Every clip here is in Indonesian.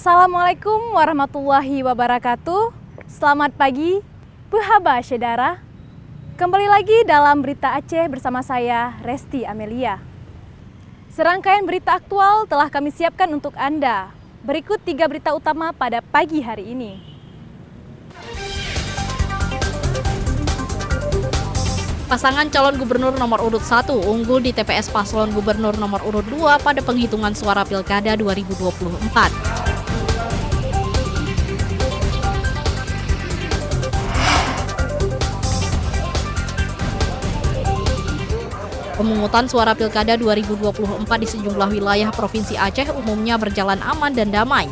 Assalamualaikum warahmatullahi wabarakatuh. Selamat pagi, Buhaba Syedara. Kembali lagi dalam Berita Aceh bersama saya, Resti Amelia. Serangkaian berita aktual telah kami siapkan untuk Anda. Berikut 3 berita utama pada pagi hari ini. Pasangan calon gubernur nomor urut 1 unggul di TPS paslon gubernur nomor urut 2 pada penghitungan suara Pilkada 2024. Pemungutan suara Pilkada 2024 di sejumlah wilayah Provinsi Aceh umumnya berjalan aman dan damai.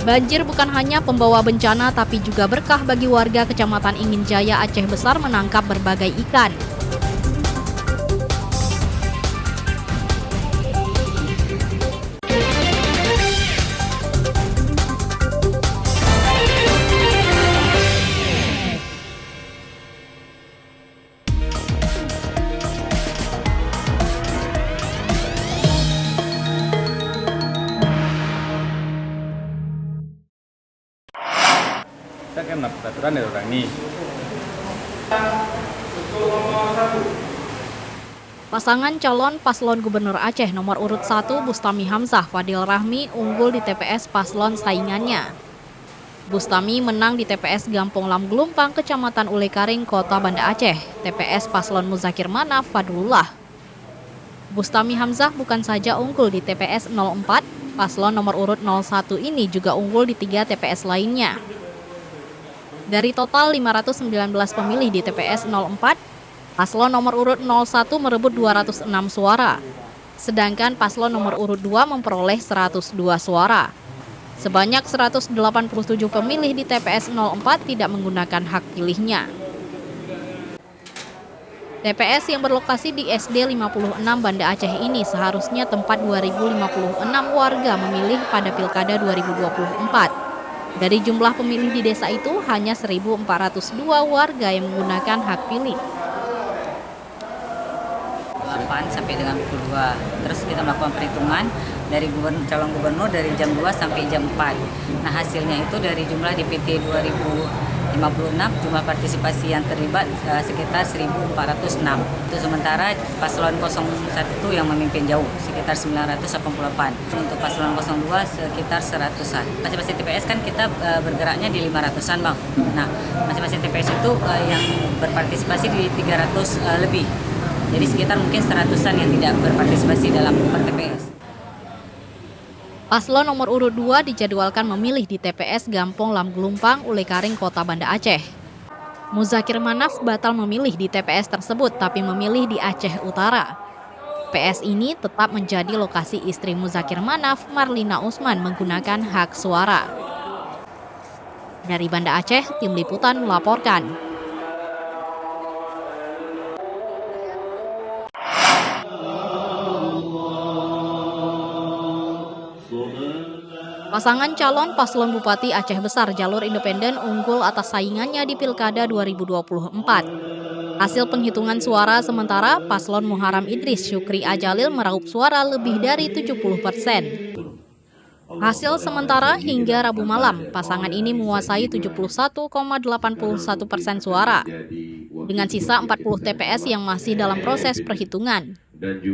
Banjir bukan hanya pembawa bencana tapi juga berkah bagi warga Kecamatan Ingin Jaya, Aceh Besar menangkap berbagai ikan. Saya kan peraturan dari orang ini. Pasangan calon paslon gubernur Aceh nomor urut 1 Bustami Hamzah Fadil Rahmi unggul di TPS paslon saingannya. Bustami menang di TPS Gampong Lam Gelumpang, Kecamatan Ulekaring, Kota Banda Aceh, TPS paslon Muzakir Manaf Fadlullah. Bustami Hamzah bukan saja unggul di TPS 04, paslon nomor urut 01 ini juga unggul di 3 TPS lainnya. Dari total 519 pemilih di TPS 04, paslon nomor urut 01 merebut 206 suara, sedangkan paslon nomor urut 2 memperoleh 102 suara. Sebanyak 187 pemilih di TPS 04 tidak menggunakan hak pilihnya. TPS yang berlokasi di SD 56 Banda Aceh ini seharusnya tempat 2056 warga memilih pada Pilkada 2024. Dari jumlah pemilih di desa itu, hanya 1.402 warga yang menggunakan hak pilih. 8 sampai dengan pukul 2. Terus kita melakukan perhitungan dari calon gubernur dari jam 2 sampai jam 4. Nah, hasilnya itu dari jumlah DPT 2056, jumlah partisipasi yang terlibat sekitar 1.406. Itu sementara paslon 01 yang memimpin jauh sekitar 988. Untuk paslon 02 sekitar 100-an. Masing-masing TPS kan kita bergeraknya di 500-an, Bang. Nah, masing-masing TPS itu yang berpartisipasi di 300 lebih. Jadi sekitar mungkin 100-an yang tidak berpartisipasi dalam per TPS. Paslon nomor urut 2 dijadwalkan memilih di TPS Gampong Lam Gelumpang, Ulekaring, Kota Banda Aceh. Muzakir Manaf batal memilih di TPS tersebut tapi memilih di Aceh Utara. PS ini tetap menjadi lokasi istri Muzakir Manaf, Marlina Usman, menggunakan hak suara. Dari Banda Aceh, tim liputan melaporkan. Pasangan calon paslon Bupati Aceh Besar jalur independen unggul atas saingannya di Pilkada 2024. Hasil penghitungan suara sementara, paslon Muharam Idris Syukri Ajalil meraup suara lebih dari 70%. Hasil sementara hingga Rabu malam, pasangan ini menguasai 71,81% suara, dengan sisa 40 TPS yang masih dalam proses perhitungan.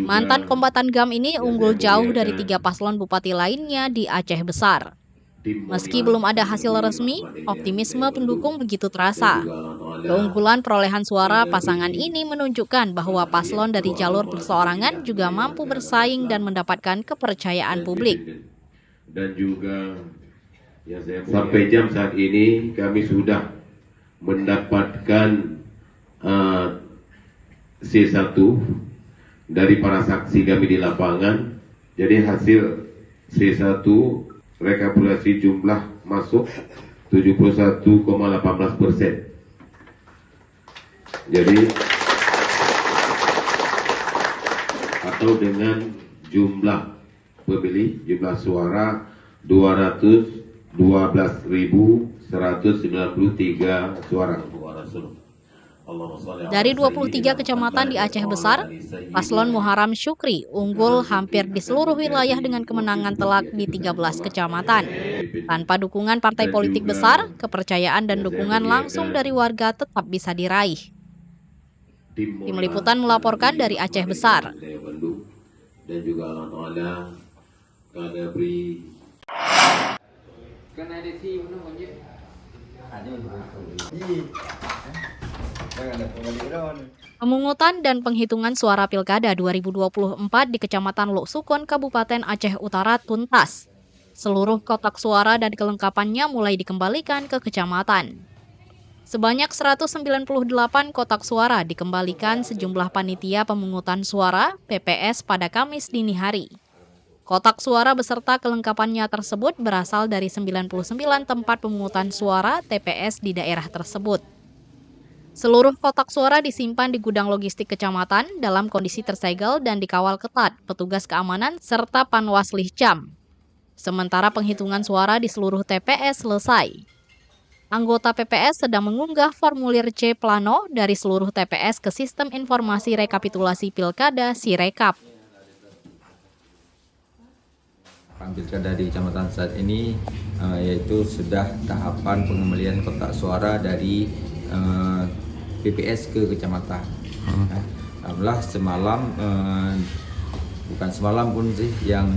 Mantan kombatan GAM ini unggul jauh dari 3 paslon bupati lainnya di Aceh Besar. Meski belum ada hasil resmi, optimisme pendukung begitu terasa. Keunggulan perolehan suara pasangan ini menunjukkan bahwa paslon dari jalur perseorangan juga mampu bersaing dan mendapatkan kepercayaan publik. Dan juga sampai jam saat ini kami sudah mendapatkan C1 dari para saksi kami di lapangan. Jadi hasil C1 rekapitulasi jumlah masuk 71,18%. Jadi atau dengan jumlah pemilih, jumlah suara 212.193 suara. Dari 23 kecamatan di Aceh Besar, Paslon Muharram Syukri unggul hampir di seluruh wilayah dengan kemenangan telak di 13 kecamatan. Tanpa dukungan partai politik besar, kepercayaan dan dukungan langsung dari warga tetap bisa diraih. Tim Liputan melaporkan dari Aceh Besar. Dan juga anak-anak Kadabri. Pemungutan dan penghitungan suara Pilkada 2024 di Kecamatan Lok Sukon, Kabupaten Aceh Utara tuntas. Seluruh kotak suara dan kelengkapannya mulai dikembalikan ke kecamatan. Sebanyak 198 kotak suara dikembalikan sejumlah panitia pemungutan suara PPS pada Kamis dini hari. Kotak suara beserta kelengkapannya tersebut berasal dari 99 tempat pemungutan suara TPS di daerah tersebut. Seluruh kotak suara disimpan di gudang logistik kecamatan dalam kondisi tersegel dan dikawal ketat petugas keamanan serta panwaslih Cam. Sementara penghitungan suara di seluruh TPS selesai. Anggota PPS sedang mengunggah formulir C Plano dari seluruh TPS ke Sistem Informasi Rekapitulasi Pilkada Sirekap. Pilkada di kecamatan saat ini yaitu sudah tahapan pengembalian kotak suara dari PPS ke kecamatan. Alhamdulillah semalam, bukan semalam pun sih, yang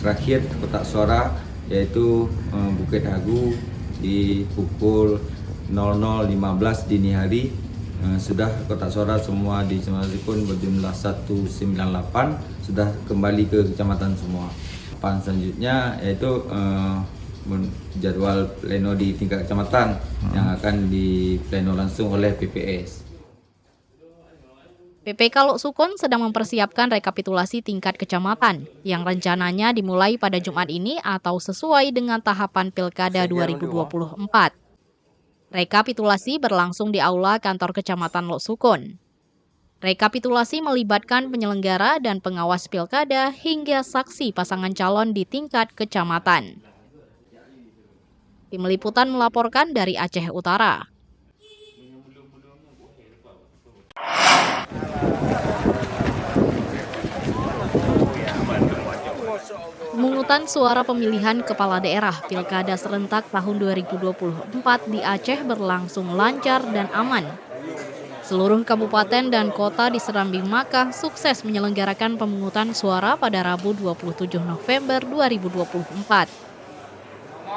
terakhir kotak suara yaitu Bukit Hagu di pukul 00.15 dini hari sudah kotak suara semua di Kecamatan pun berjumlah 198 sudah kembali ke kecamatan semua. Selanjutnya yaitu jadwal pleno di tingkat kecamatan yang akan dipleno langsung oleh PPS. PPK Lok Sukon sedang mempersiapkan rekapitulasi tingkat kecamatan yang rencananya dimulai pada Jumat ini atau sesuai dengan tahapan Pilkada 2024. Rekapitulasi berlangsung di Aula Kantor Kecamatan Lok Sukon. Rekapitulasi melibatkan penyelenggara dan pengawas pilkada hingga saksi pasangan calon di tingkat kecamatan. Tim Liputan melaporkan dari Aceh Utara. Pemungutan suara pemilihan kepala daerah Pilkada serentak tahun 2024 di Aceh berlangsung lancar dan aman. Seluruh kabupaten dan kota di Serambi Makkah sukses menyelenggarakan pemungutan suara pada Rabu 27 November 2024.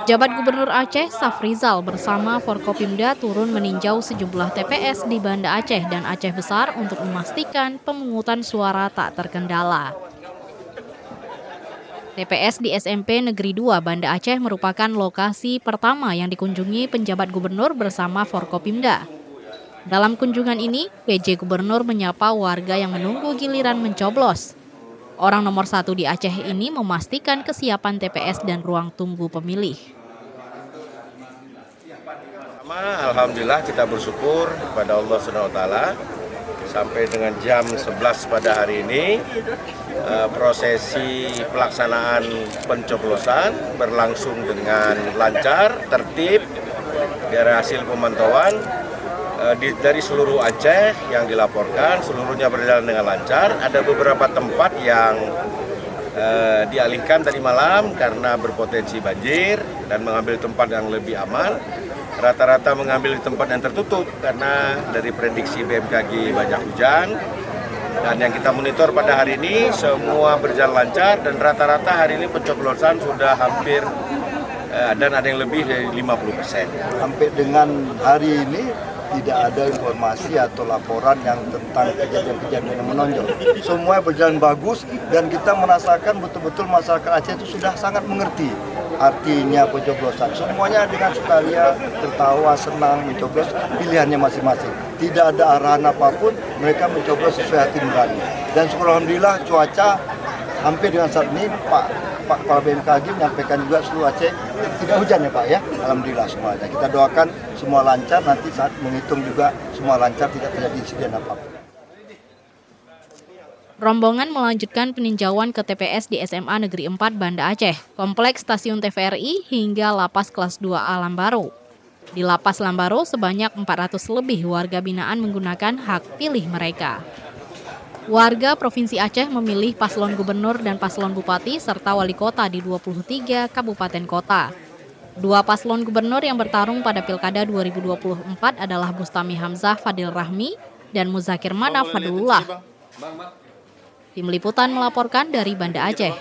Jabat Gubernur Aceh Safrizal bersama Forkopimda turun meninjau sejumlah TPS di Banda Aceh dan Aceh Besar untuk memastikan pemungutan suara tak terkendala. TPS di SMP Negeri 2 Banda Aceh merupakan lokasi pertama yang dikunjungi penjabat gubernur bersama Forkopimda. Dalam kunjungan ini, PJ Gubernur menyapa warga yang menunggu giliran mencoblos. Orang nomor 1 di Aceh ini memastikan kesiapan TPS dan ruang tunggu pemilih. Alhamdulillah kita bersyukur kepada Allah SWT sampai dengan jam 11 pada hari ini prosesi pelaksanaan pencoblosan berlangsung dengan lancar, tertib. Dari hasil pemantauan dari seluruh Aceh yang dilaporkan seluruhnya berjalan dengan lancar. Ada beberapa tempat yang dialihkan tadi malam karena berpotensi banjir dan mengambil tempat yang lebih aman. Rata-rata mengambil di tempat yang tertutup karena dari prediksi BMKG banyak hujan. Dan yang kita monitor pada hari ini semua berjalan lancar dan rata-rata hari ini pencoblosan sudah hampir dan ada yang lebih dari 50%. Sampai dengan hari ini tidak ada informasi atau laporan yang tentang kejadian-kejadian yang menonjol. Semua berjalan bagus dan kita merasakan betul-betul masyarakat Aceh itu sudah sangat mengerti artinya pencoblosan. Semuanya dengan sukaria, tertawa, senang mencoblos pilihannya masing-masing. Tidak ada arahan apapun, mereka mencoblos sesuai hati nurani. Dan alhamdulillah cuaca hampir dengan saat ini Pak Kepala BMKG menyampaikan juga seluruh Aceh tidak hujan ya Pak ya. Alhamdulillah semuanya. Kita doakan semua lancar, nanti saat menghitung juga semua lancar, tidak terjadi insiden apapun. Rombongan melanjutkan peninjauan ke TPS di SMA Negeri 4 Banda Aceh, Kompleks Stasiun TVRI hingga Lapas Kelas 2 Alam Baru. Di Lapas Lambaro, sebanyak 400 lebih warga binaan menggunakan hak pilih mereka. Warga Provinsi Aceh memilih paslon gubernur dan paslon bupati serta wali kota di 23 kabupaten kota. Dua paslon gubernur yang bertarung pada Pilkada 2024 adalah Bustami Hamzah Fadil Rahmi dan Muzakir Manaf Fadlullah. Tim Liputan melaporkan dari Banda Aceh.